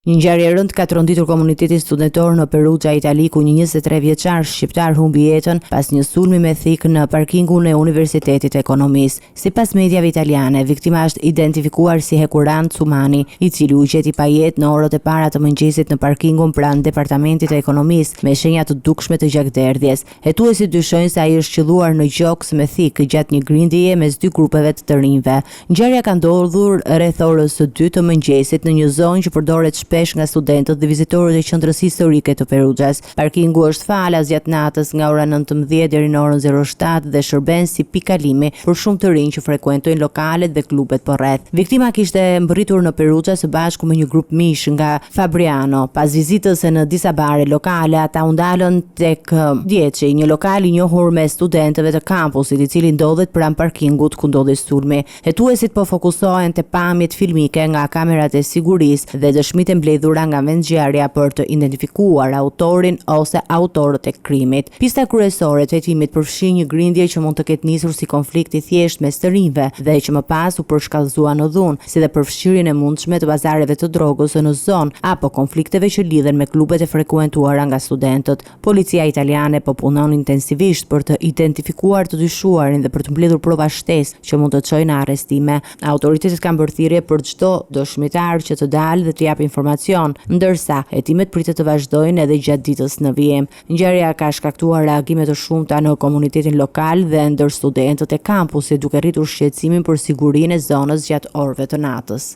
Një ngjarje e rëndë ka tronditur komunitetin studentor në Perugia, Itali, ku një 23 vjeçar shqiptar humbi jetën pas një sulmi me thikë në parkingun e Universitetit të Ekonomisë. Sipas mediave italiane, viktima është identifikuar si Hekurand Cumani, i cili u gjeti pa jetë në orët e para të mëngjesit në parkingun pranë Departamentit të Ekonomisë me shenja të dukshme të gjakderdhjes. Hetuesit dyshojnë se ai është qelluar në gjoks me thikë gjatë një grindjeje mes dy grupeve të rinjve. Ngjarja ka ndodhur rreth orës së 2 të mëngjesit në një zonë që përdoret shpesh nga studentët dhe vizitorët e qendrës historike të Perugias. Parkingu është fal gjatë natës nga ora 19 deri në orën 07 dhe shërben si pikëkalimi për shumë të rinj që frekuentojnë lokalet dhe klubet përreth. Viktima kishte mbërritur në Perugia së bashku me një grup mish nga Fabriano. Pas vizitës në disa bare lokale, ata u ndalën tek Dieci, një lokal i njohur me studentëve të kampusit, i cili ndodhet pranë parkingut ku ndodhi sulmi. Hetuesit po fokusohen te pamjet filmike nga kamerat e sigurisë dhe dëshmitë mbledhura nga vendngjarja për të identifikuar autorin ose autorët e krimit. Pista kryesore e hetimit përfshin një grindje që mund të ketë nisur si konflikt i thjeshtë mes të rinjve dhe që më pas u përshkallëzua në dhunë, si dhe përfshirjen e mundshme të bazareve të drogës në zonë apo konflikteve që lidhen me klubet e frekuentuara nga studentët. Policia italiane po punon intensivisht për të identifikuar të dyshuarin dhe për të mbledhur prova shtesë që mund të çojnë në arrestime. Autoritetet kanë bërë thirrje për çdo dëshmitar që të dalë dhe të japë informacion, ndërsa hetimet pritet të vazhdojnë edhe gjatë ditës në vijim. Ngjarja ka shkaktuar reagime të shumta në komunitetin lokal dhe ndër studentët e kampusit, duke rritur shqetësimin për sigurinë e zonës gjatë orëve të natës.